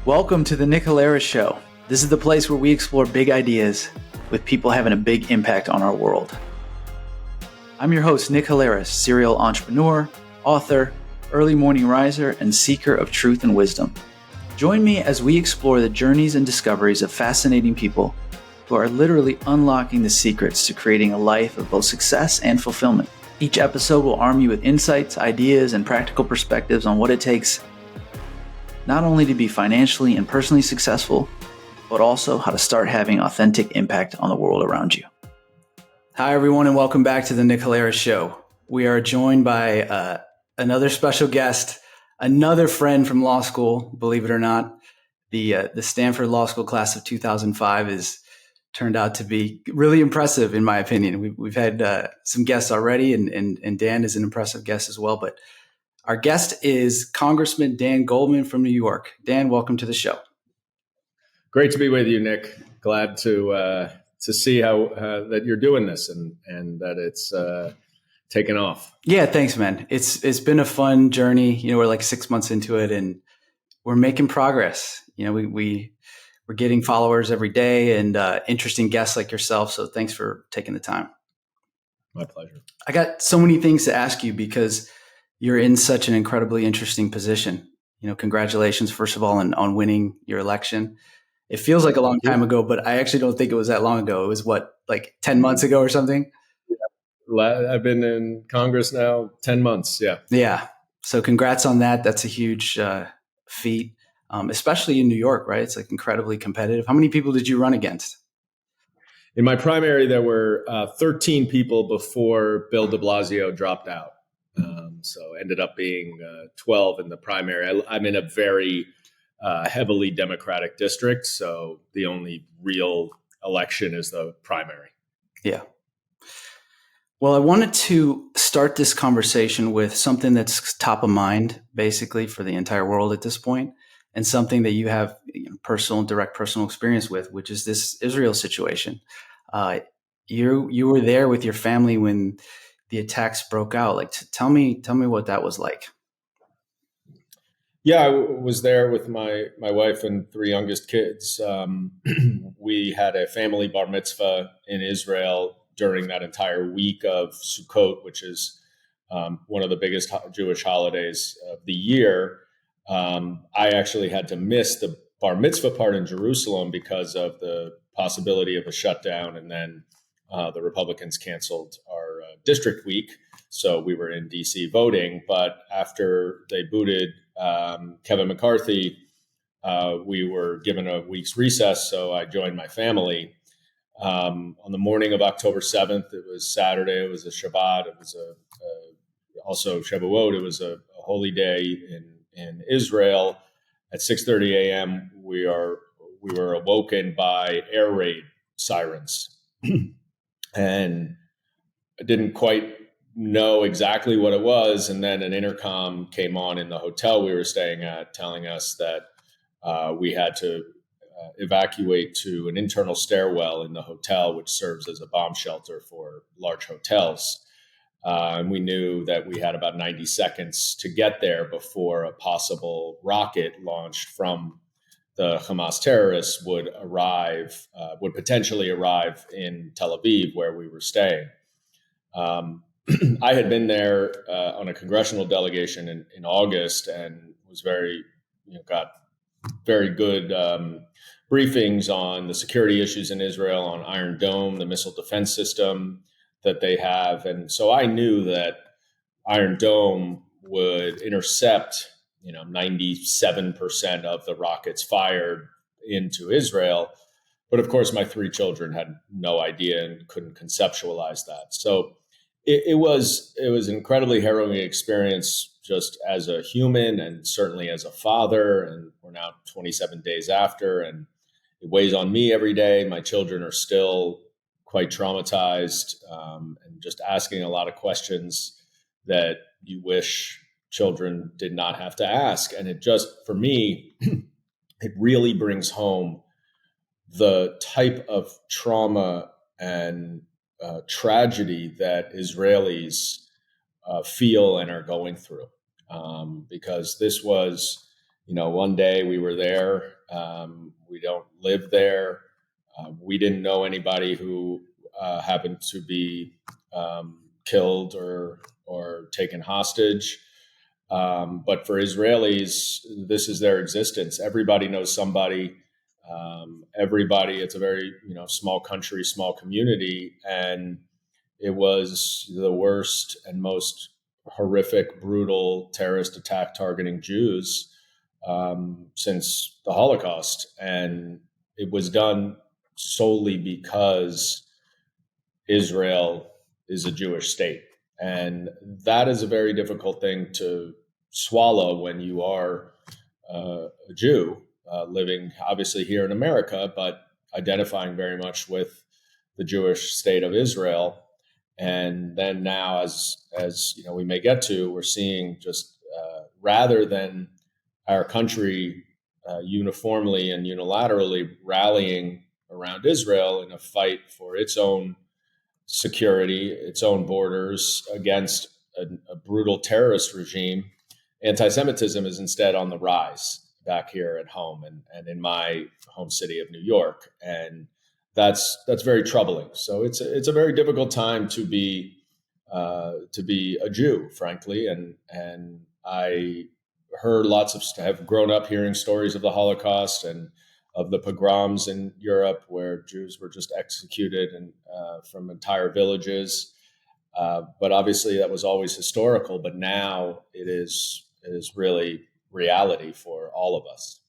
Welcome to the Nick Halaris Show. This is the place where we explore big ideas with people having a big impact on our world. I'm your host, Nick Halaris, serial entrepreneur, author, early morning riser, and seeker of truth and wisdom. Join me as we explore the journeys and discoveries of fascinating people who are literally unlocking the secrets to creating a life of both success and fulfillment. Each episode will arm you with insights, ideas, and practical perspectives on what it takes not only to be financially and personally successful, but also how to start having authentic impact on the world around you. Hi, everyone, and welcome back to the Nick Halaris Show. We are joined by another special guest, another friend from law school, believe it or not. The Stanford Law School class of 2005 has turned out to be really impressive, in my opinion. We've had some guests already, and Dan is an impressive guest as well, but our guest is Congressman Dan Goldman from New York. Dan, welcome to the show. Great to be with you, Nick. Glad to see how that you're doing this and that it's taken off. Yeah, thanks, man. It's been a fun journey. We're like 6 months into it, and we're making progress. We're getting followers every day and interesting guests like yourself. So thanks for taking the time. My pleasure. I got so many things to ask you because you're in such an incredibly interesting position. Congratulations, first of all, on winning your election. It feels like a long time ago, but I actually don't think it was that long ago. It was like 10 months ago or something? Yeah. I've been in Congress now 10 months. Yeah. Yeah. So congrats on that. That's a huge feat, especially in New York, right? It's like incredibly competitive. How many people did you run against? In my primary, there were 13 people before Bill de Blasio dropped out. So ended up being 12 in the primary. I'm in a very heavily Democratic district, so the only real election is the primary. Yeah. Well, I wanted to start this conversation with something that's top of mind, basically, for the entire world at this point, and something that you have direct personal experience with, which is this Israel situation. You were there with your family when the attacks broke out. Like, tell me what that was like. Yeah, I was there with my wife and three youngest kids. We had a family bar mitzvah in Israel during that entire week of Sukkot, which is one of the biggest Jewish holidays of the year. I actually had to miss the bar mitzvah part in Jerusalem because of the possibility of a shutdown, and then the Republicans canceled our district week. So we were in D.C. voting. But after they booted Kevin McCarthy, we were given a week's recess. So I joined my family. On the morning of October 7th, it was Saturday, it was a Shabbat, it was also Shavuot, it was a holy day in Israel. At 6:30 a.m., we were awoken by air raid sirens. And I didn't quite know exactly what it was. And then an intercom came on in the hotel we were staying at, telling us that we had to evacuate to an internal stairwell in the hotel, which serves as a bomb shelter for large hotels. And we knew that we had about 90 seconds to get there before a possible rocket launched from the Hamas terrorists would potentially arrive in Tel Aviv, where we were staying. I had been there on a congressional delegation in August and was got very good briefings on the security issues in Israel, on Iron Dome, the missile defense system that they have. And so I knew that Iron Dome would intercept 97% of the rockets fired into Israel. But of course, my three children had no idea and couldn't conceptualize that. So it was an incredibly harrowing experience just as a human and certainly as a father. And we're now 27 days after, and it weighs on me every day. My children are still quite traumatized and just asking a lot of questions that you wish children did not have to ask. And it just, for me, it really brings home the type of trauma and tragedy that Israelis feel and are going through. Because this was, one day we were there. We don't live there. We didn't know anybody who happened to be killed or taken hostage. But for Israelis, this is their existence. Everybody knows somebody. It's a very small country, small community, and it was the worst and most horrific, brutal terrorist attack targeting Jews since the Holocaust. And it was done solely because Israel is a Jewish state. And that is a very difficult thing to swallow when you are a Jew living obviously here in America, but identifying very much with the Jewish state of Israel. And then now, as we may get to, we're seeing just rather than our country uniformly and unilaterally rallying around Israel in a fight for its own security, its own borders against a brutal terrorist regime, anti-Semitism is instead on the rise back here at home and in my home city of New York. And that's very troubling. So it's a very difficult time to be a Jew, frankly. And I have grown up hearing stories of the Holocaust and of the pogroms in Europe where Jews were just executed and from entire villages. But obviously that was always historical, but now it is really reality for all of us.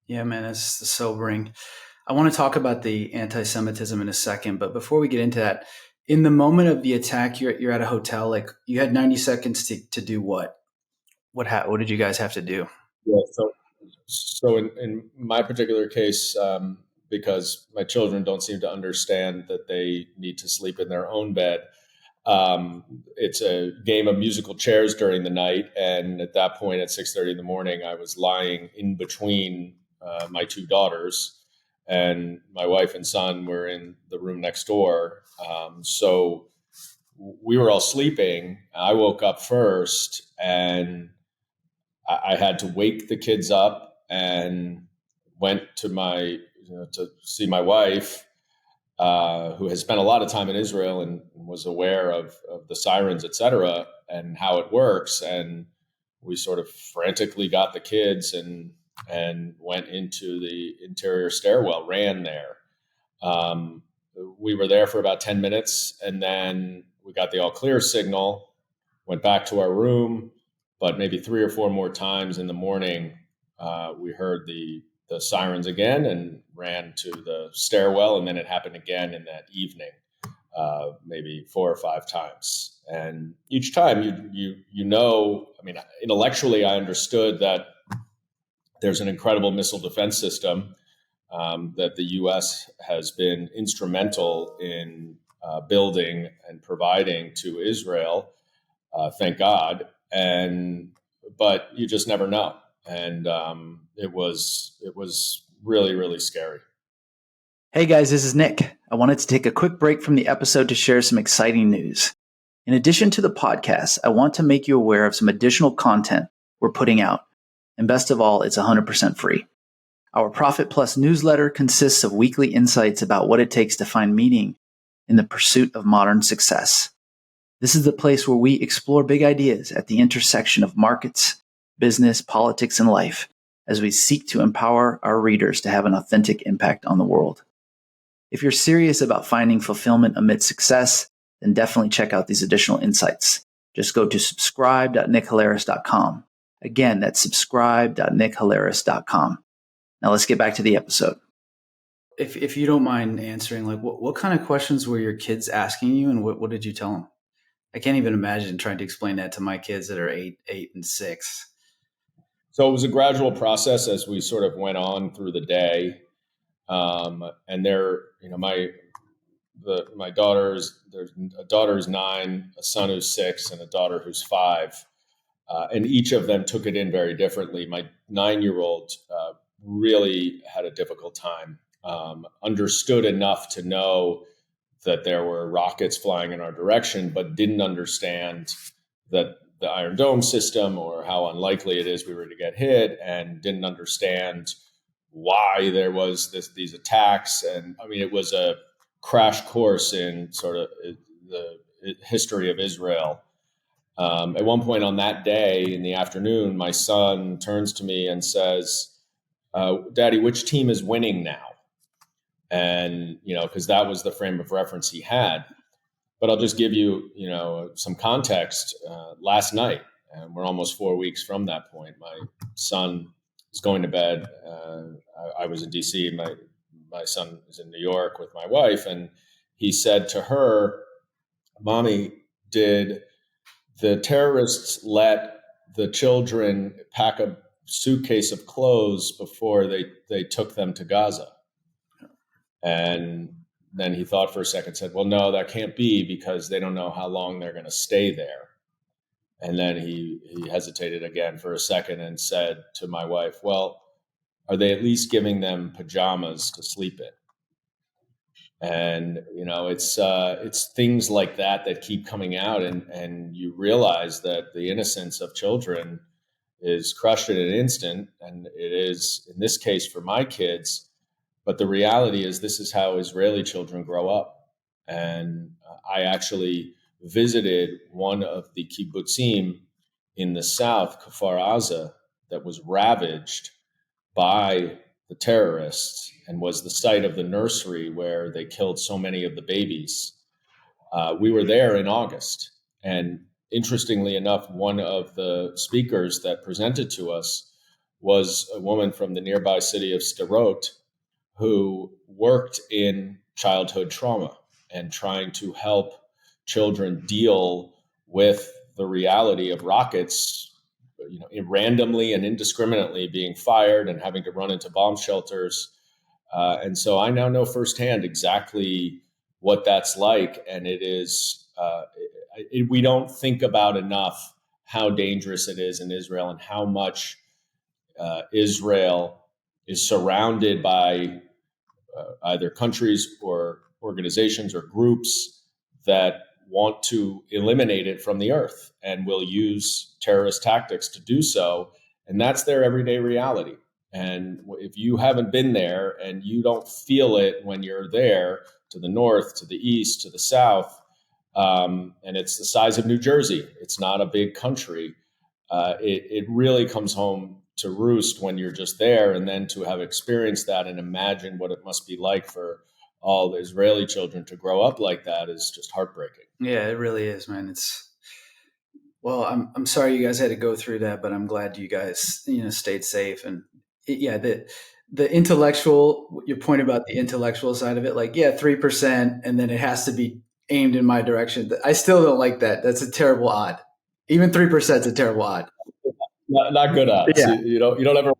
Yeah, man, it's sobering. I want to talk about the anti-Semitism in a second, but before we get into that, in the moment of the attack, you're at a hotel, like you had 90 seconds to do what? What did you guys have to do? Yeah, so in my particular case, because my children don't seem to understand that they need to sleep in their own bed, it's a game of musical chairs during the night. And at that point, at 6:30 in the morning, I was lying in between my two daughters, and my wife and son were in the room next door. So we were all sleeping. I woke up first, and I had to wake the kids up and went to to see my wife, who has spent a lot of time in Israel and was aware of the sirens, et cetera, and how it works. And we sort of frantically got the kids and went into the interior stairwell, ran there. We were there for about 10 minutes, and then we got the all clear signal, went back to our room, but maybe 3 or 4 more times in the morning, we heard the sirens again and ran to the stairwell. And then it happened again in that evening, maybe 4 or 5 times. And each time intellectually, I understood that there's an incredible missile defense system that the U.S. has been instrumental in building and providing to Israel. Thank God. But you just never know. And it was really, really scary. Hey guys, this is Nick. I wanted to take a quick break from the episode to share some exciting news. In addition to the podcast, I want to make you aware of some additional content we're putting out. And best of all, it's 100% free. Our Profit Plus newsletter consists of weekly insights about what it takes to find meaning in the pursuit of modern success. This is the place where we explore big ideas at the intersection of markets, business, politics, and life as we seek to empower our readers to have an authentic impact on the world. If you're serious about finding fulfillment amid success, then definitely check out these additional insights. Just go to subscribe.nickhalaris.com. Again, that's subscribe.nickhalaris.com. Now let's get back to the episode. If you don't mind answering, like what kind of questions were your kids asking you, and what did you tell them? I can't even imagine trying to explain that to my kids that are 8 and 6. So it was a gradual process as we sort of went on through the day. And my daughters, there's a daughter who's 9, a son who's 6, and a daughter who's 5. And each of them took it in very differently. My 9-year-old really had a difficult time, understood enough to know that there were rockets flying in our direction, but didn't understand that the Iron Dome system or how unlikely it is we were to get hit, and didn't understand why there was these attacks. And I mean, it was a crash course in sort of the history of Israel. At one point on that day in the afternoon, my son turns to me and says, Daddy, which team is winning now? And, because that was the frame of reference he had. But I'll just give you, some context. Last night, and we're almost 4 weeks from that point, my son is going to bed. I was in D.C. My son is in New York with my wife, and he said to her, Mommy, did the terrorists let the children pack a suitcase of clothes before they took them to Gaza? And then he thought for a second, said, well, no, that can't be, because they don't know how long they're going to stay there. And then he hesitated again for a second and said to my wife, well, are they at least giving them pajamas to sleep in? And, it's things like that keep coming out, and you realize that the innocence of children is crushed in an instant. And it is, in this case, for my kids. But the reality is, this is how Israeli children grow up. And I actually visited one of the kibbutzim in the south, Kfar Aza, that was ravaged by the terrorists and was the site of the nursery where they killed so many of the babies. We were there in August. And interestingly enough, one of the speakers that presented to us was a woman from the nearby city of Sderot, who worked in childhood trauma and trying to help children deal with the reality of rockets, randomly and indiscriminately being fired and having to run into bomb shelters. And so I now know firsthand exactly what that's like. And it is, we don't think about enough how dangerous it is in Israel, and how much Israel is surrounded by either countries or organizations or groups that want to eliminate it from the earth and will use terrorist tactics to do so. And that's their everyday reality. And if you haven't been there and you don't feel it when you're there, to the north, to the east, to the south, and it's the size of New Jersey, it's not a big country, it really comes home to roost when you're just there. And then to have experienced that and imagine what it must be like for all the Israeli children to grow up like that is just heartbreaking. Yeah, it really is, man. Well, I'm sorry you guys had to go through that, but I'm glad you guys, stayed safe. And the intellectual, your point about the intellectual side of it, 3%, and then it has to be aimed in my direction. I still don't like that. That's a terrible odd. Even 3% is a terrible odd. Not good odds. Yeah. You don't ever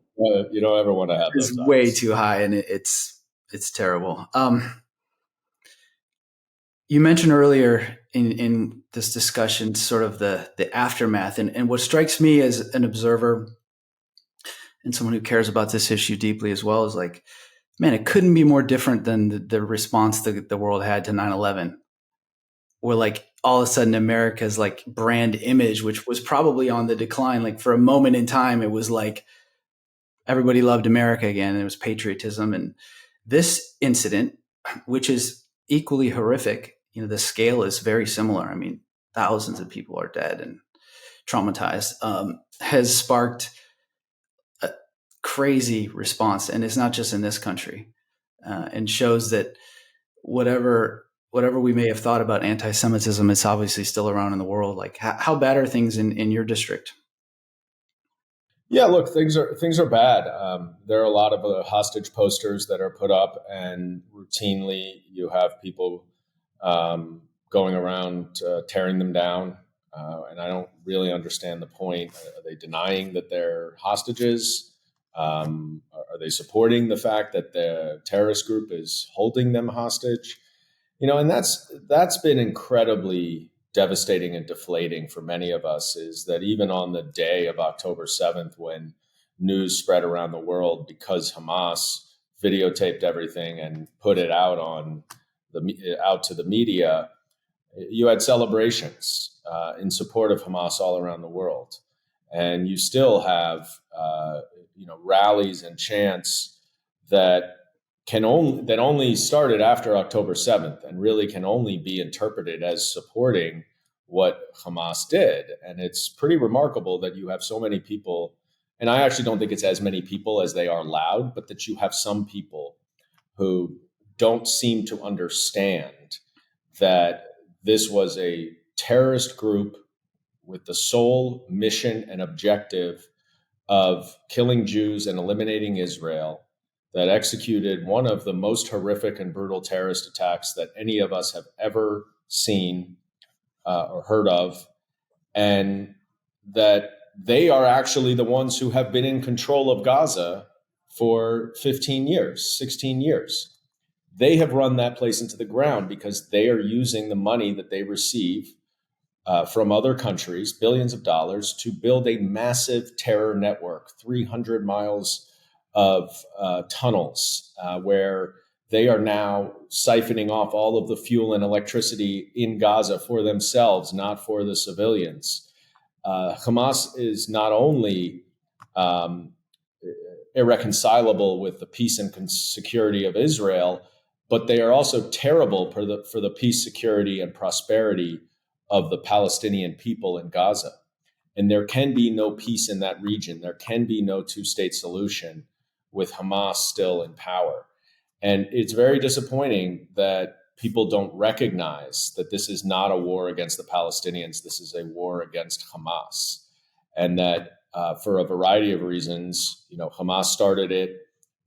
want to have those It's odds. way too high, and it's terrible. You mentioned earlier in this discussion sort of the aftermath, and what strikes me as an observer and someone who cares about this issue deeply as well is man, it couldn't be more different than the response that the world had to 9/11, where all of a sudden America's brand image, which was probably on the decline, for a moment in time, it was everybody loved America again, and it was patriotism. And this incident, which is equally horrific, the scale is very similar. I mean, thousands of people are dead and traumatized, has sparked a crazy response. And it's not just in this country, and shows that whatever we may have thought about anti-Semitism, it's obviously still around in the world. How bad are things in your district? Yeah, look, things are bad. There are a lot of hostage posters that are put up, and routinely you have people going around tearing them down. And I don't really understand the point. Are they denying that they're hostages? Are they supporting the fact that the terrorist group is holding them hostage? And that's been incredibly devastating and deflating for many of us, is that even on the day of October 7th, when news spread around the world because Hamas videotaped everything and put it out to the media, you had celebrations. in support of Hamas all around the world. And you still have, rallies and chants that only started after October 7th and really can only be interpreted as supporting what Hamas did. And it's pretty remarkable that you have so many people, and I actually don't think it's as many people as they are loud, but that you have some people who don't seem to understand that this was a terrorist group with the sole mission and objective of killing Jews and eliminating Israel, that executed one of the most horrific and brutal terrorist attacks that any of us have ever seen or heard of, and that they are actually the ones who have been in control of Gaza for 15 years, 16 years. They have run that place into the ground because they are using the money that they receive from other countries, billions of dollars, to build a massive terror network, 300 miles of tunnels, where they are now siphoning off all of the fuel and electricity in Gaza for themselves, not for the civilians. Hamas is not only irreconcilable with the peace and security of Israel, but they are also terrible for the peace, security, and prosperity of the Palestinian people in Gaza. And there can be no peace in that region. There can be no two-state solution with Hamas still in power. And it's very disappointing that people don't recognize that this is not a war against the Palestinians. This is a war against Hamas. And that for a variety of reasons, Hamas started it.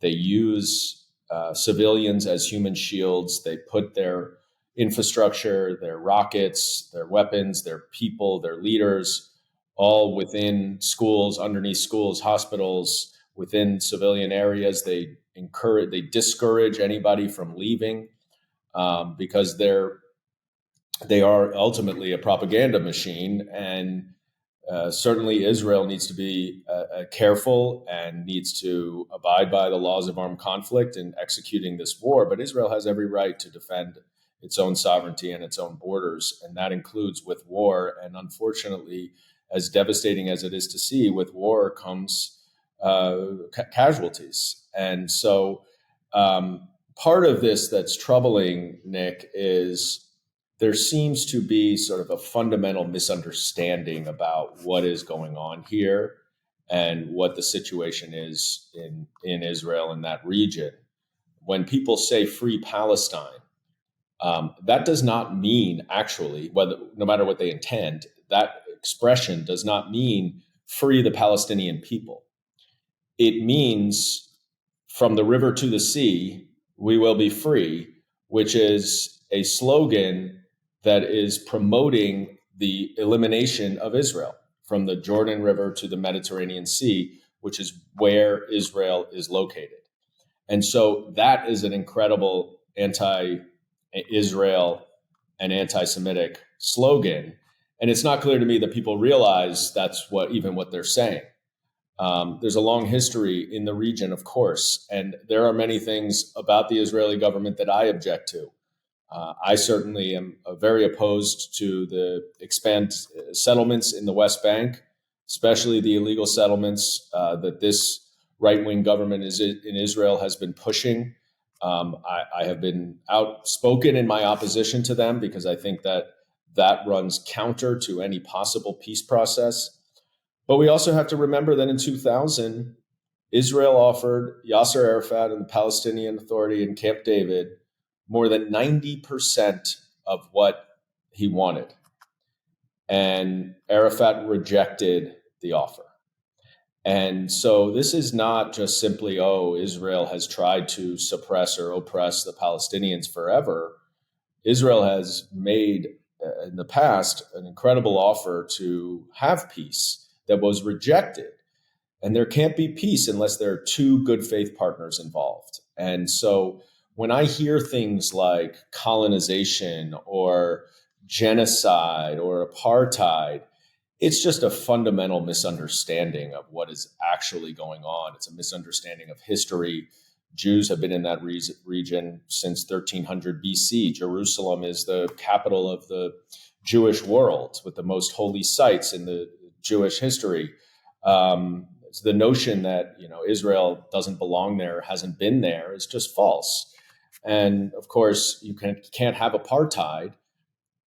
They use civilians as human shields. They put their infrastructure, their rockets, their weapons, their people, their leaders, all within schools, underneath schools, hospitals, within civilian areas. They discourage anybody from leaving because they are ultimately a propaganda machine. And certainly Israel needs to be careful and needs to abide by the laws of armed conflict in executing this war. But Israel has every right to defend its own sovereignty and its own borders, and that includes with war. And unfortunately, as devastating as it is to see, with war comes casualties. And so part of this that's troubling, Nick, is there seems to be sort of a fundamental misunderstanding about what is going on here and what the situation is in Israel and that region. When people say free Palestine, that does not mean actually, no matter what they intend, that expression does not mean free the Palestinian people. It means from the river to the sea, we will be free, which is a slogan that is promoting the elimination of Israel from the Jordan River to the Mediterranean Sea, which is where Israel is located. And so that is an incredible anti-Israel and anti-Semitic slogan. And it's not clear to me that people realize that's what they're saying. There's a long history in the region, of course, and there are many things about the Israeli government that I object to. I certainly am very opposed to the expand settlements in the West Bank, especially the illegal settlements that this right-wing government in Israel has been pushing. I have been outspoken in my opposition to them because I think that runs counter to any possible peace process. But we also have to remember that in 2000, Israel offered Yasser Arafat and the Palestinian Authority in Camp David more than 90% of what he wanted. And Arafat rejected the offer. And so this is not just simply, Israel has tried to suppress or oppress the Palestinians forever. Israel has made in the past an incredible offer to have peace that was rejected. And there can't be peace unless there are two good faith partners involved. And so when I hear things like colonization or genocide or apartheid, it's just a fundamental misunderstanding of what is actually going on. It's a misunderstanding of history. Jews have been in that region since 1300 BC. Jerusalem is the capital of the Jewish world with the most holy sites in the Jewish history. So the notion that, Israel doesn't belong there, hasn't been there, is just false. And of course, you can't have apartheid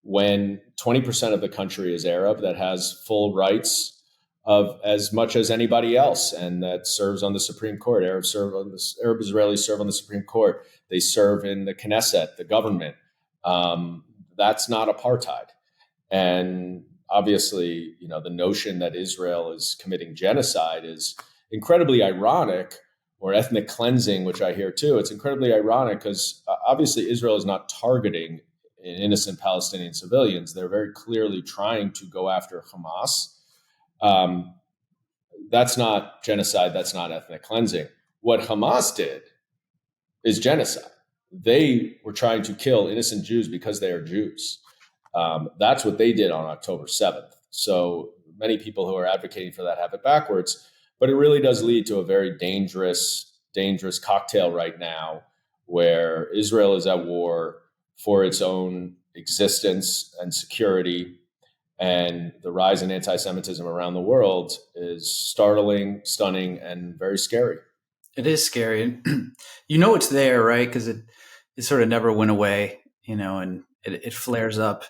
when 20% of the country is Arab, that has full rights of as much as anybody else, and that serves on the Supreme Court. Arab Israelis serve on the Supreme Court. They serve in the Knesset, the government. That's not apartheid. And obviously, the notion that Israel is committing genocide is incredibly ironic, or ethnic cleansing, which I hear too. It's incredibly ironic because obviously Israel is not targeting innocent Palestinian civilians. They're very clearly trying to go after Hamas. That's not genocide. That's not ethnic cleansing. What Hamas did is genocide. They were trying to kill innocent Jews because they are Jews. That's what they did on October 7th. So many people who are advocating for that have it backwards, but it really does lead to a very dangerous cocktail right now, where Israel is at war for its own existence and security. And the rise in anti-Semitism around the world is startling, stunning, and very scary. It is scary. It's there, right? Because it sort of never went away, and it flares up.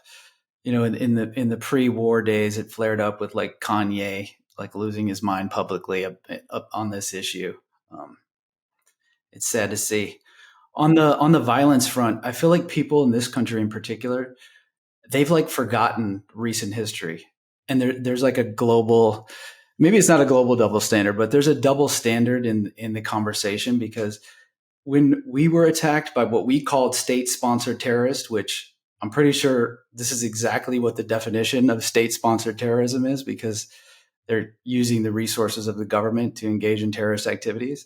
In the pre-war days, it flared up with like Kanye, like losing his mind publicly up on this issue. It's sad to see. On the violence front, I feel like people in this country in particular, they've like forgotten recent history, and there's like a global, maybe it's not a global double standard, but there's a double standard in the conversation, because when we were attacked by what we called state-sponsored terrorists, which I'm pretty sure this is exactly what the definition of state-sponsored terrorism is, because they're using the resources of the government to engage in terrorist activities.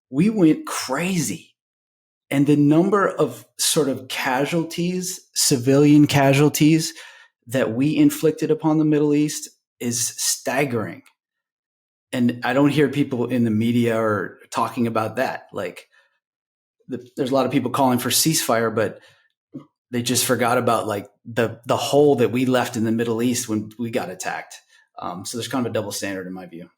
We went crazy. And the number of sort of casualties, civilian casualties, that we inflicted upon the Middle East is staggering. And I don't hear people in the media or talking about that. Like, there's a lot of people calling for ceasefire, but they just forgot about like the hole that we left in the Middle East when we got attacked. So there's kind of a double standard in my view.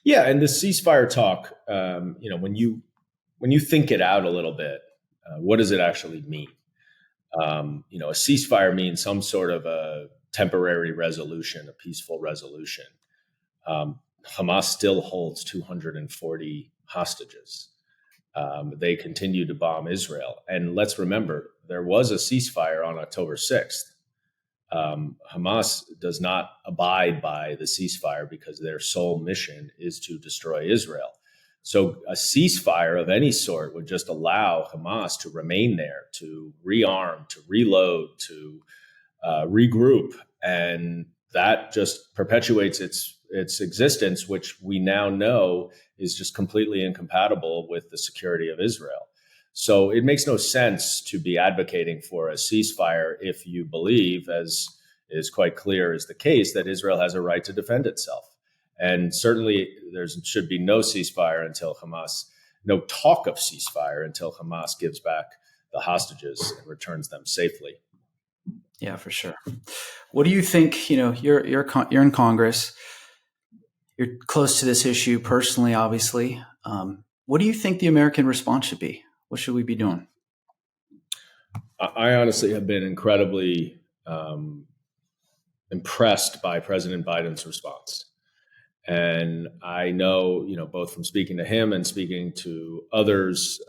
Yeah, and the ceasefire talk, when you think it out a little bit, what does it actually mean? A ceasefire means some sort of a temporary resolution, a peaceful resolution. Hamas still holds 240 hostages. They continue to bomb Israel. And let's remember, there was a ceasefire on October 6th. Hamas does not abide by the ceasefire because their sole mission is to destroy Israel. So a ceasefire of any sort would just allow Hamas to remain there, to rearm, to reload, to regroup. And that just perpetuates its existence, which we now know is just completely incompatible with the security of Israel. So it makes no sense to be advocating for a ceasefire if you believe, as is quite clear is the case, that Israel has a right to defend itself. And certainly there should be no ceasefire until Hamas, no talk of ceasefire until Hamas gives back the hostages and returns them safely. Yeah, for sure. What do you think? You're in Congress. You're close to this issue personally, obviously. What do you think the American response should be? What should we be doing? I honestly have been incredibly impressed by President Biden's response. And I know, both from speaking to him and speaking to others,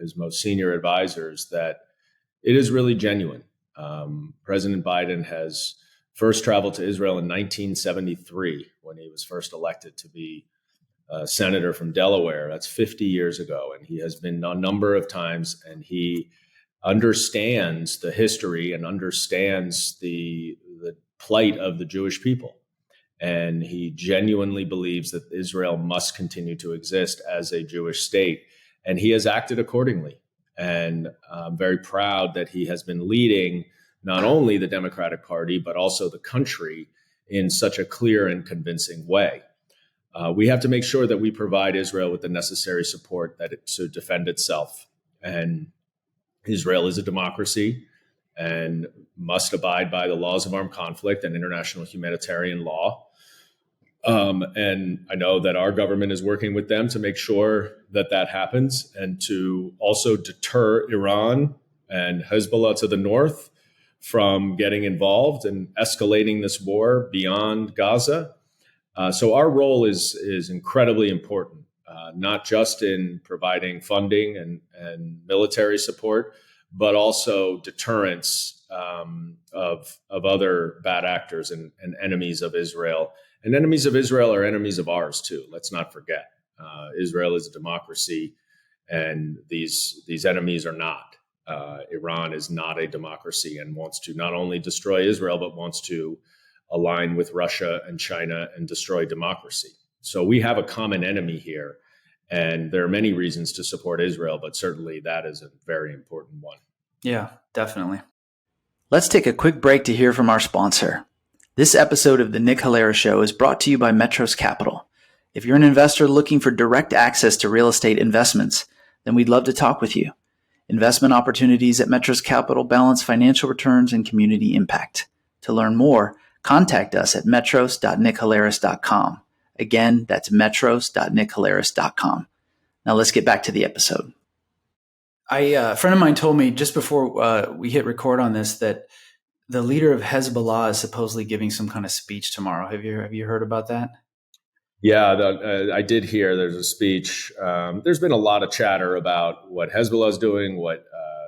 his most senior advisors, that it is really genuine. President Biden has first traveled to Israel in 1973 when he was first elected to be a senator from Delaware. That's 50 years ago. And he has been a number of times, and he understands the history and understands the plight of the Jewish people. And he genuinely believes that Israel must continue to exist as a Jewish state. And he has acted accordingly. And I'm very proud that he has been leading not only the Democratic Party, but also the country in such a clear and convincing way. We have to make sure that we provide Israel with the necessary support to defend itself. And Israel is a democracy. and must abide by the laws of armed conflict and international humanitarian law. And I know that our government is working with them to make sure that that happens and to also deter Iran and Hezbollah to the north from getting involved and escalating this war beyond Gaza. So our role is incredibly important, not just in providing funding and military support, but also deterrence of other bad actors and enemies of Israel. And enemies of Israel are enemies of ours too. Let's not forget, Israel is a democracy, and these enemies are not. Iran is not a democracy and wants to not only destroy Israel, but wants to align with Russia and China and destroy democracy. So we have a common enemy here, and there are many reasons to support Israel, but certainly that is a very important one. Yeah, definitely. Let's take a quick break to hear from our sponsor. This episode of the Nick Halaris Show is brought to you by Metros Capital. If you're an investor looking for direct access to real estate investments, then we'd love to talk with you. Investment opportunities at Metros Capital balance financial returns and community impact. To learn more, contact us at metros.nickhalaris.com. Again, that's metros.nickhalaris.com. Now let's get back to the episode. A friend of mine told me just before we hit record on this that the leader of Hezbollah is supposedly giving some kind of speech tomorrow. Have you heard about that? Yeah, I did hear there's a speech. There's been a lot of chatter about what Hezbollah is doing, what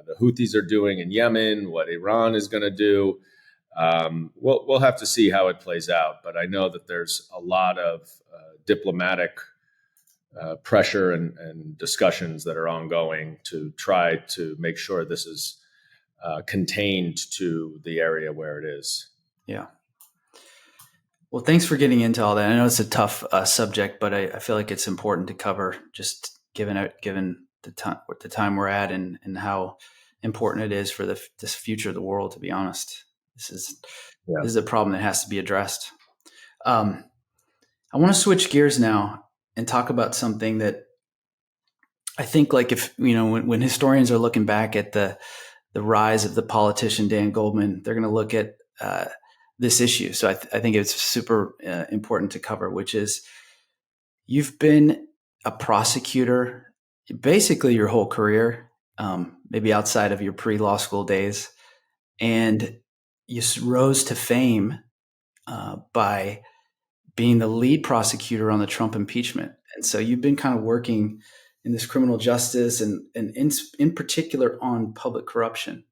the Houthis are doing in Yemen, what Iran is going to do. We'll have to see how it plays out. But I know that there's a lot of diplomatic pressure and discussions that are ongoing to try to make sure this is contained to the area where it is. Yeah. Well, thanks for getting into all that. I know it's a tough subject, but I feel like it's important to cover, just given the time we're at and how important it is for this future of the world. To be honest, this is a problem that has to be addressed. I want to switch gears now and talk about something that I think, like, if when historians are looking back at the rise of the politician Dan Goldman, they're going to look at this issue. So I think it's super important to cover, which is you've been a prosecutor basically your whole career, maybe outside of your pre-law school days, and you rose to fame by being the lead prosecutor on the Trump impeachment. And so you've been kind of working in this criminal justice and in particular on public corruption.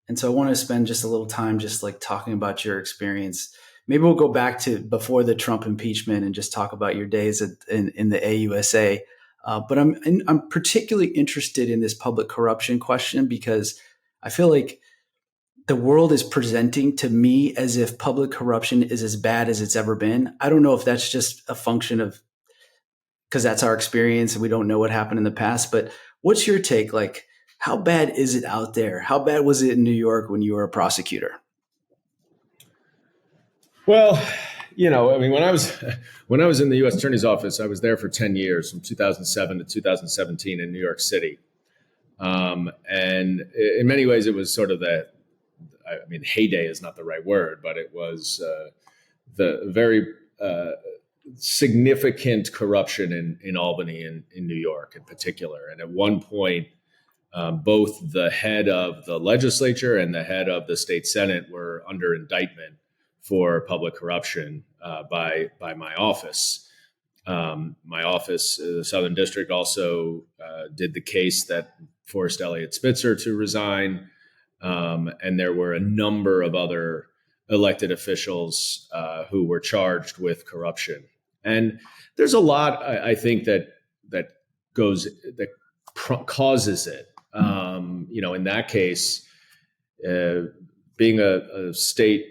And so I want to spend just a little time just like talking about your experience. Maybe we'll go back to before the Trump impeachment and just talk about your days in the AUSA. But I'm particularly interested in this public corruption question because I feel like the world is presenting to me as if public corruption is as bad as it's ever been. I don't know if that's just a function of because that's our experience and we don't know what happened in the past. But what's your take? Like, how bad is it out there? How bad was it in New York when you were a prosecutor? Well, when I was in the U.S. Attorney's Office, I was there for 10 years, from 2007 to 2017 in New York City. And in many ways, it was sort of heyday is not the right word, but it was the very significant corruption in Albany and in New York in particular. And at one point, both the head of the legislature and the head of the state Senate were under indictment for public corruption by my office. My office, the Southern District, also did the case that forced Eliot Spitzer to resign. And there were a number of other elected officials who were charged with corruption. And there's a lot, I think, that causes it. In that case, being a state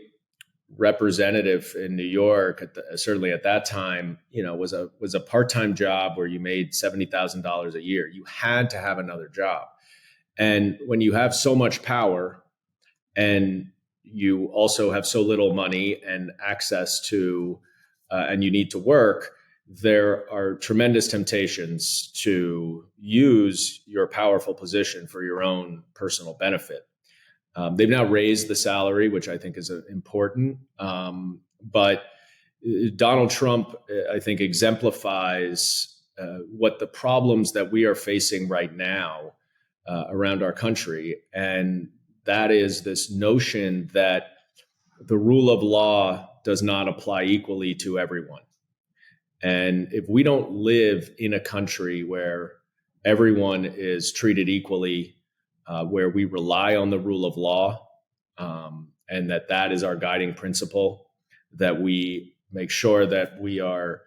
representative in New York, certainly at that time, was a part-time job where you made $70,000 a year. You had to have another job. And when you have so much power and you also have so little money and access to, and you need to work, there are tremendous temptations to use your powerful position for your own personal benefit. They've now raised the salary, which I think is important. But Donald Trump, I think, exemplifies what the problems that we are facing right now around our country. And that is this notion that the rule of law does not apply equally to everyone. And if we don't live in a country where everyone is treated equally, where we rely on the rule of law, and that is our guiding principle, that we make sure that we are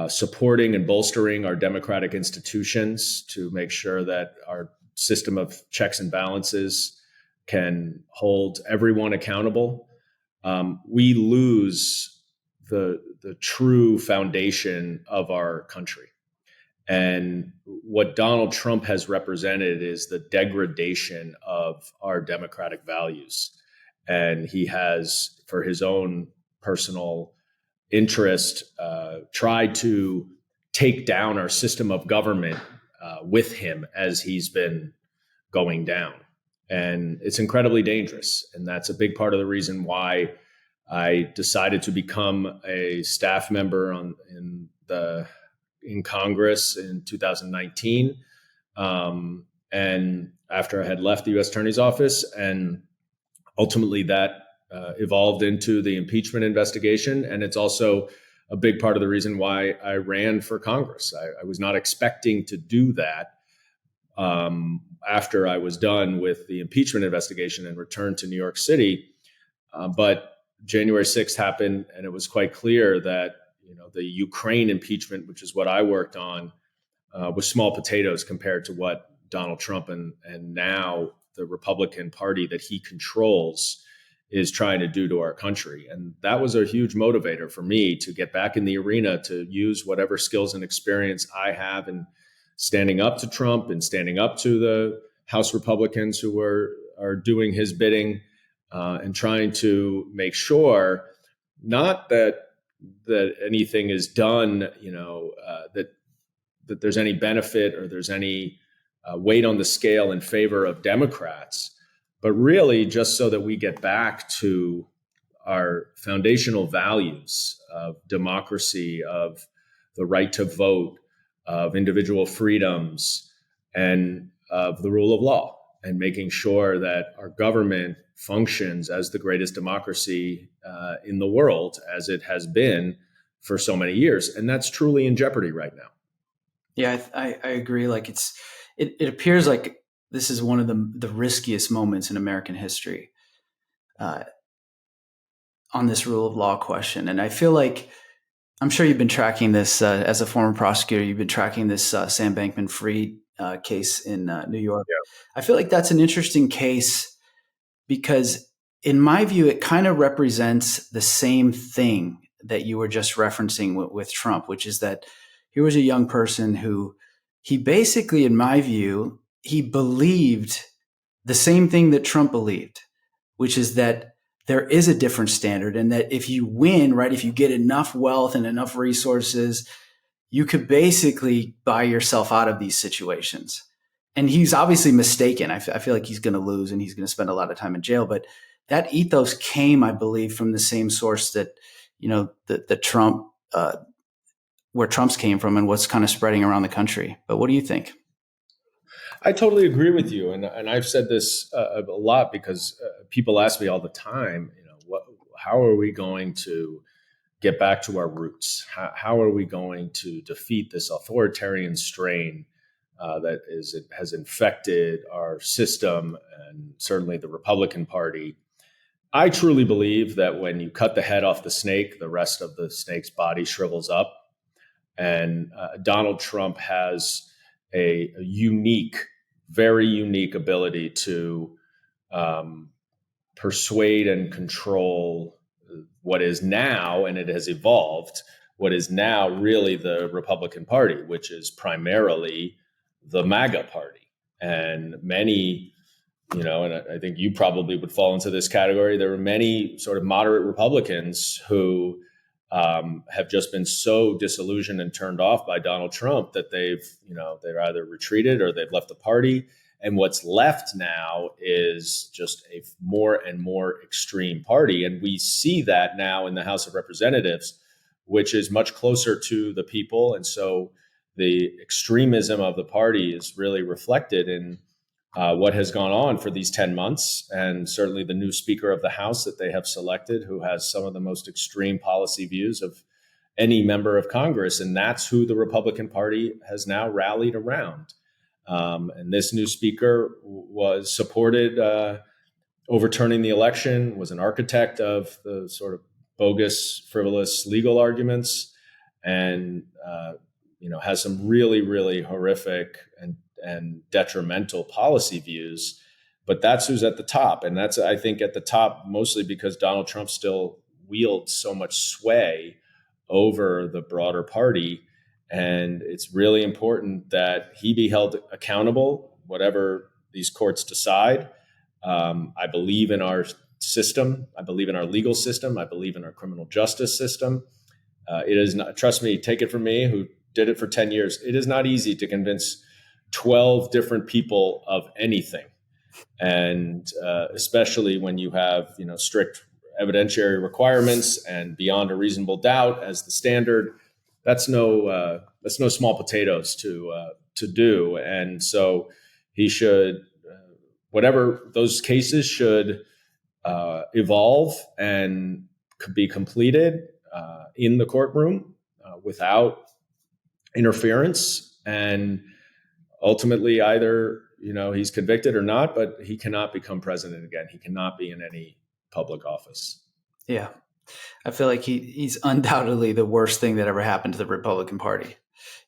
supporting and bolstering our democratic institutions to make sure that our system of checks and balances can hold everyone accountable, we lose the true foundation of our country. And what Donald Trump has represented is the degradation of our democratic values. And he has, for his own personal interest, tried to take down our system of government with him as he's been going down. And it's incredibly dangerous. And that's a big part of the reason why I decided to become a staff member in Congress in 2019. And after I had left the U.S. Attorney's Office, and ultimately that evolved into the impeachment investigation. And it's also a big part of the reason why I ran for Congress. I was not expecting to do that after I was done with the impeachment investigation and returned to New York City. But January 6th happened, and it was quite clear that the Ukraine impeachment, which is what I worked on, was small potatoes compared to what Donald Trump and now the Republican Party that he controls is trying to do to our country. And that was a huge motivator for me to get back in the arena, to use whatever skills and experience I have in standing up to Trump and standing up to the House Republicans who are doing his bidding, and trying to make sure not that anything is done, that there's any benefit or there's any weight on the scale in favor of Democrats, but really just so that we get back to our foundational values of democracy, of the right to vote, of individual freedoms, and of the rule of law, and making sure that our government functions as the greatest democracy in the world, as it has been for so many years. And that's truly in jeopardy right now. Yeah, I agree. Like it appears like this is one of the riskiest moments in American history on this rule of law question. And I feel like, I'm sure you've been tracking this as a former prosecutor. You've been tracking this Sam Bankman-Fried case in New York. Yeah. I feel like that's an interesting case because, in my view, it kind of represents the same thing that you were just referencing with Trump, which is that here was a young person who he basically, in my view, he believed the same thing that Trump believed, which is that there is a different standard, and that if you win, right, if you get enough wealth and enough resources, you could basically buy yourself out of these situations. And he's obviously mistaken. I feel like he's going to lose and he's going to spend a lot of time in jail. But that ethos came, I believe, from the same source that, the Trump, where Trump's came from and what's kind of spreading around the country. But what do you think? I totally agree with you. And I've said this a lot because people ask me all the time, how are we going to get back to our roots? How are we going to defeat this authoritarian strain that has infected our system and certainly the Republican Party? I truly believe that when you cut the head off the snake, the rest of the snake's body shrivels up. And Donald Trump has a unique, very unique ability to persuade and control what is now, and it has evolved, what is now really the Republican Party, which is primarily the MAGA party. And many, and I think you probably would fall into this category, there were many sort of moderate Republicans who have just been so disillusioned and turned off by Donald Trump that they've either retreated or they've left the party. And what's left now is just a more and more extreme party. And we see that now in the House of Representatives, which is much closer to the people. And so the extremism of the party is really reflected in what has gone on for these 10 months. And certainly the new Speaker of the House that they have selected, who has some of the most extreme policy views of any member of Congress. And that's who the Republican Party has now rallied around. And this new speaker was supported overturning the election, was an architect of the sort of bogus, frivolous legal arguments, and has some really, really horrific and detrimental policy views. But that's who's at the top. And that's, I think, at the top mostly because Donald Trump still wields so much sway over the broader party. And it's really important that he be held accountable, whatever these courts decide. I believe in our system. I believe in our legal system. I believe in our criminal justice system. It is not, trust me, take it from me, who did it for 10 years. It is not easy to convince 12 different people of anything. And especially when you have, strict evidentiary requirements and beyond a reasonable doubt as the standard. That's no small potatoes to do. And so he should, whatever those cases should evolve and be completed in the courtroom without interference. And ultimately, either he's convicted or not, but he cannot become president again. He cannot be in any public office. Yeah. I feel like he's undoubtedly the worst thing that ever happened to the Republican Party.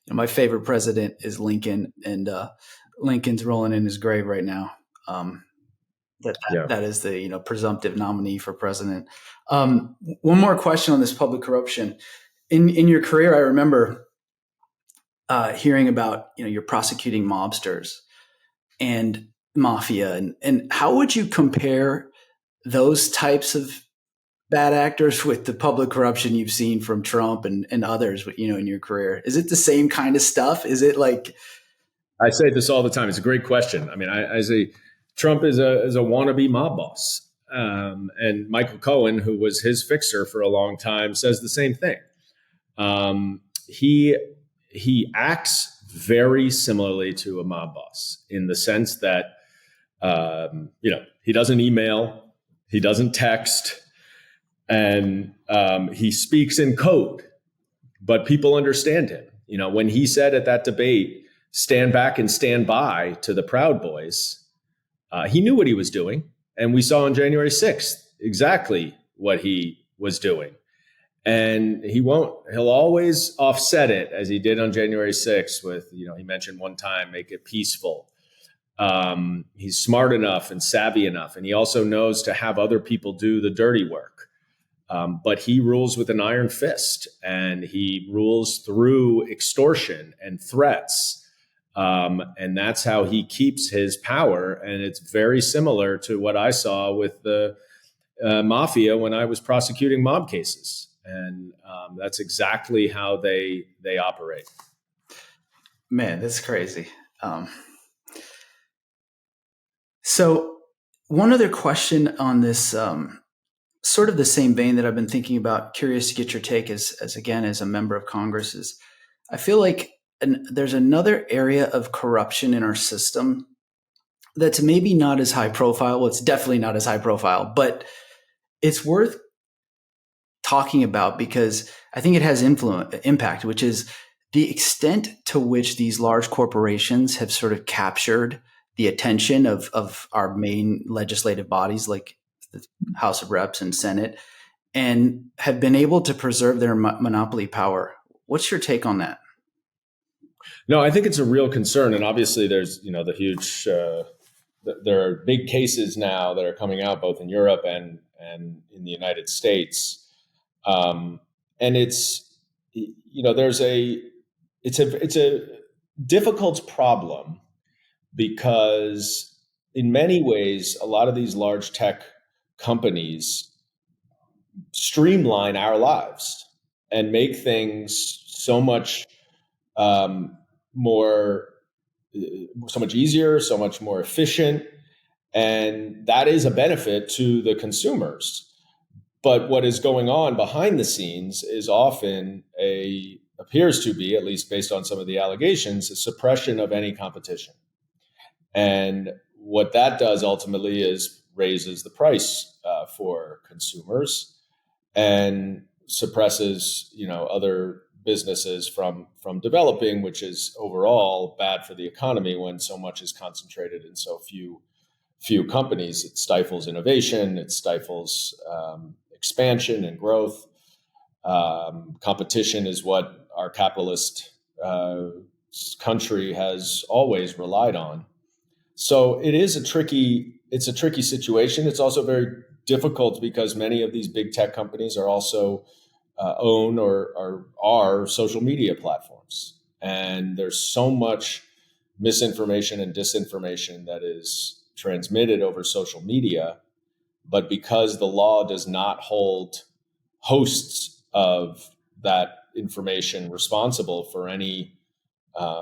My favorite president is Lincoln, and Lincoln's rolling in his grave right now. That is the presumptive nominee for president. One more question on this public corruption. In your career, I remember hearing about you're prosecuting mobsters and mafia, and how would you compare those types of bad actors with the public corruption you've seen from Trump and others, in your career? Is it the same kind of stuff? Is it like? I say this all the time. It's a great question. I mean, I say Trump is a wannabe mob boss. And Michael Cohen, who was his fixer for a long time, says the same thing. He acts very similarly to a mob boss in the sense that, he doesn't email, he doesn't text, and he speaks in code, but people understand him. When he said at that debate, "Stand back and stand by" to the Proud Boys, he knew what he was doing. And we saw on January 6th exactly what he was doing. And he'll always offset it, as he did on January 6th with, he mentioned one time, make it peaceful. He's smart enough and savvy enough. And he also knows to have other people do the dirty work. But he rules with an iron fist, and he rules through extortion and threats. And that's how he keeps his power. And it's very similar to what I saw with the mafia when I was prosecuting mob cases. And that's exactly how they operate. Man, that's crazy. So one other question on this, sort of the same vein that I've been thinking about, curious to get your take as a member of Congress, is I feel like there's another area of corruption in our system that's maybe not as high profile. Well, it's definitely not as high profile, but it's worth talking about because I think it has impact, which is the extent to which these large corporations have sort of captured the attention of our main legislative bodies like the House of Reps and Senate, and have been able to preserve their monopoly power. What's your take on that? No, I think it's a real concern. And obviously there's, the huge, there are big cases now that are coming out both in Europe and in the United States. And it's, it's a difficult problem because in many ways, a lot of these large tech companies streamline our lives and make things so much more so much easier, so much more efficient. And that is a benefit to the consumers. But what is going on behind the scenes is often appears to be, at least based on some of the allegations, a suppression of any competition. And what that does ultimately is raises the price for consumers and suppresses, other businesses from developing, which is overall bad for the economy when so much is concentrated in so few companies. It stifles innovation. It stifles expansion and growth. Competition is what our capitalist country has always relied on. So it is a tricky situation. It's also very difficult because many of these big tech companies are also own or are social media platforms. And there's so much misinformation and disinformation that is transmitted over social media. But because the law does not hold hosts of that information responsible for any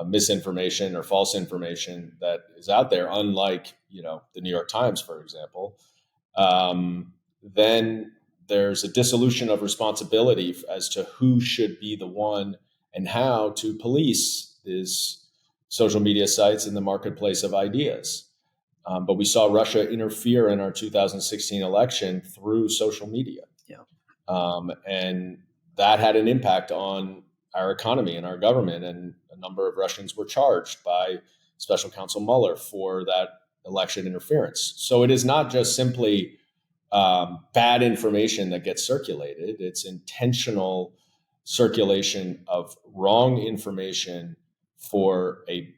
misinformation or false information that is out there, unlike, the New York Times, for example, then there's a dissolution of responsibility as to who should be the one and how to police these social media sites in the marketplace of ideas. But we saw Russia interfere in our 2016 election through social media. And that had an impact on our economy and our government. And a number of Russians were charged by Special Counsel Mueller for that election interference. So it is not just simply bad information that gets circulated. It's intentional circulation of wrong information for a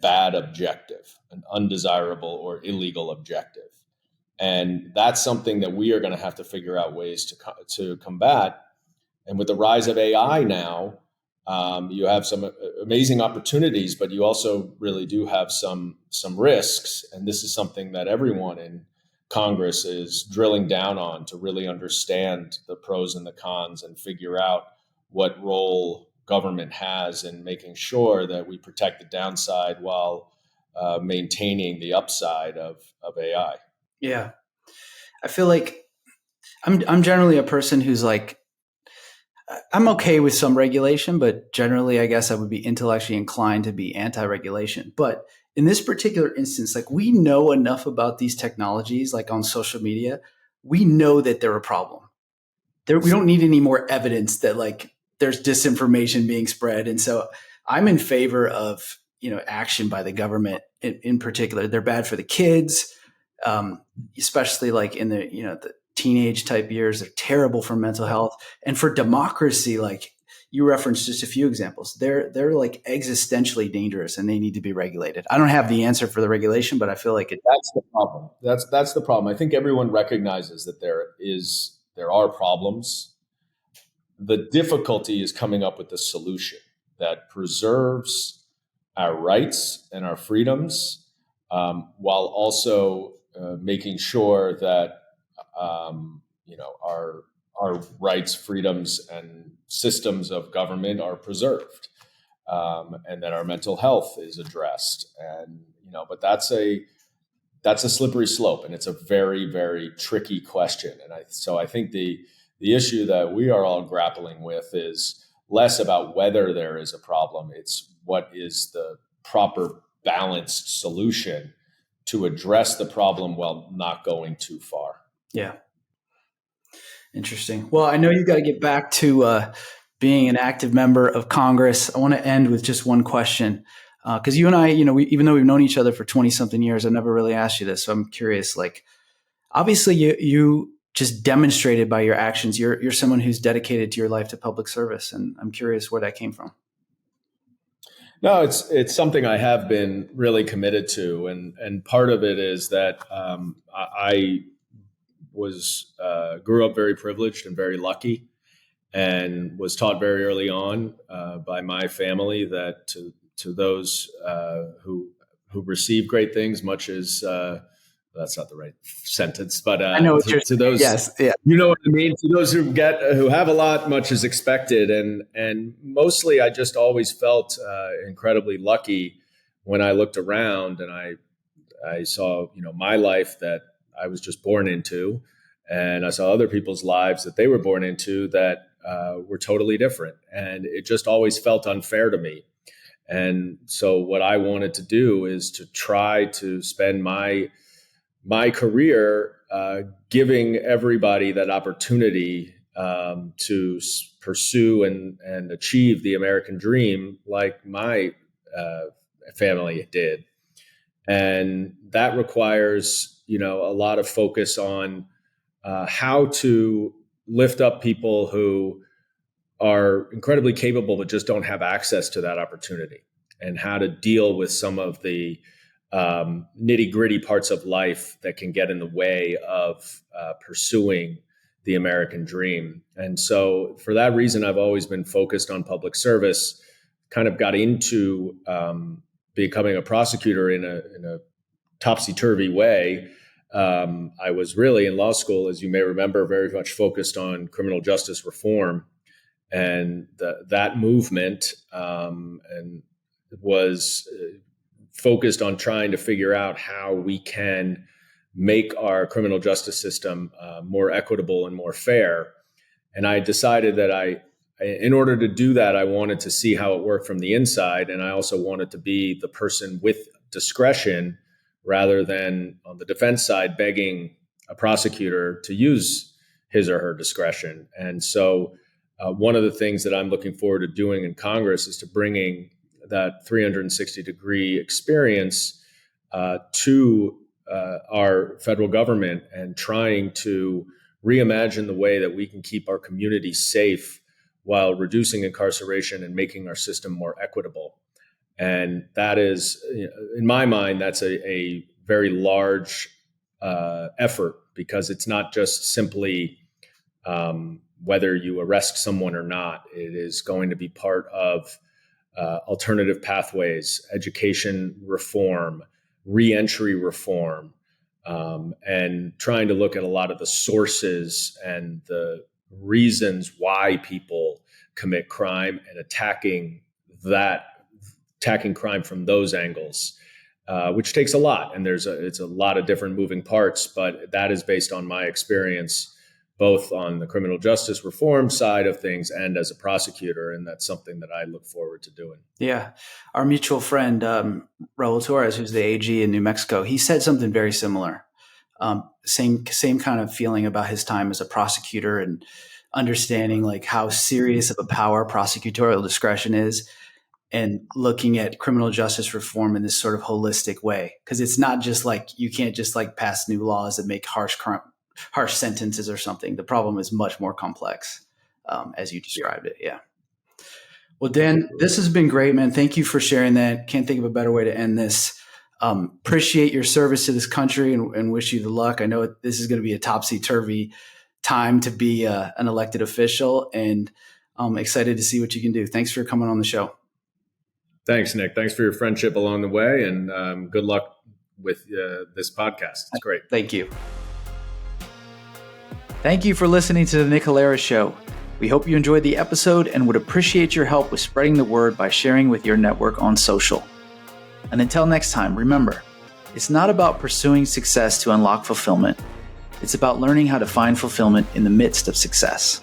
bad objective, an undesirable or illegal objective. And that's something that we are going to have to figure out ways to combat. And with the rise of AI now, you have some amazing opportunities, but you also really do have some risks. And this is something that everyone in Congress is drilling down on to really understand the pros and the cons and figure out what role government has in making sure that we protect the downside while maintaining the upside of AI. Yeah. I feel like I'm generally a person who's like, I'm okay with some regulation, but generally, I guess I would be intellectually inclined to be anti-regulation. But in this particular instance, like we know enough about these technologies, like on social media, we know that they're a problem. We don't need any more evidence that like there's disinformation being spread. And so I'm in favor of, action by the government in particular. They're bad for the kids, especially like in the teenage type years. They're terrible for mental health and for democracy. Like you referenced just a few examples, they're like existentially dangerous and they need to be regulated. I don't have the answer for the regulation, but I feel like that's the problem. That's the problem. I think everyone recognizes that there are problems. The difficulty is coming up with a solution that preserves our rights and our freedoms, while also making sure that our rights, freedoms, and systems of government are preserved, and that our mental health is addressed. And but that's a slippery slope, and it's a very, very tricky question. And I think the issue that we are all grappling with is less about whether there is a problem. It's what is the proper balanced solution to address the problem while not going too far. Yeah. Interesting. Well, I know you've got to get back to being an active member of Congress. I want to end with just one question. Because you and I, even though we've known each other for 20 something years, I've never really asked you this. So I'm curious, like, obviously you just demonstrated by your actions, you're someone who's dedicated to your life to public service. And I'm curious where that came from. No, it's something I have been really committed to. And part of it is that I grew up very privileged and very lucky, and was taught very early on by my family that to those who receive great things, much as that's not the right sentence, but I know to those, yes, yeah, you know what I mean. To those who have a lot, much is expected, and mostly I just always felt incredibly lucky when I looked around and I saw, my life that I was just born into, and I saw other people's lives that they were born into that were totally different. And it just always felt unfair to me. And so what I wanted to do is to try to spend my career giving everybody that opportunity to pursue and achieve the American dream like my family did. And that requires, a lot of focus on how to lift up people who are incredibly capable but just don't have access to that opportunity, and how to deal with some of the nitty-gritty parts of life that can get in the way of pursuing the American dream. And so for that reason, I've always been focused on public service, kind of got into becoming a prosecutor in a topsy-turvy way. I was really in law school, as you may remember, very much focused on criminal justice reform, and that movement and was focused on trying to figure out how we can make our criminal justice system more equitable and more fair. And I decided that in order to do that, I wanted to see how it worked from the inside. And I also wanted to be the person with discretion rather than on the defense side begging a prosecutor to use his or her discretion. And so one of the things that I'm looking forward to doing in Congress is to bringing that 360-degree experience to our federal government, and trying to reimagine the way that we can keep our communities safe while reducing incarceration and making our system more equitable. And that is, in my mind, that's a very large effort, because it's not just simply whether you arrest someone or not. It is going to be part of alternative pathways, education reform, reentry reform, and trying to look at a lot of the sources and the reasons why people commit crime, and attacking crime from those angles, which takes a lot. And it's a lot of different moving parts, but that is based on my experience, both on the criminal justice reform side of things and as a prosecutor. And that's something that I look forward to doing. Yeah. Our mutual friend, Raul Torres, who's the AG in New Mexico, he said something very similar. Same kind of feeling about his time as a prosecutor, and understanding like how serious of a power prosecutorial discretion is, and looking at criminal justice reform in this sort of holistic way. Because it's not just like, you can't just like pass new laws that make harsh sentences or something. The problem is much more complex, as you described it. Yeah. Well, Dan, this has been great, man. Thank you for sharing that. Can't think of a better way to end this. Appreciate your service to this country, and wish you the luck. I know this is going to be a topsy-turvy time to be an elected official, and I'm excited to see what you can do. Thanks for coming on the show. Thanks, Nick. Thanks for your friendship along the way, and good luck with this podcast. It's great. Thank you. Thank you for listening to the Nick Halaris Show. We hope you enjoyed the episode and would appreciate your help with spreading the word by sharing with your network on social. And until next time, remember, it's not about pursuing success to unlock fulfillment. It's about learning how to find fulfillment in the midst of success.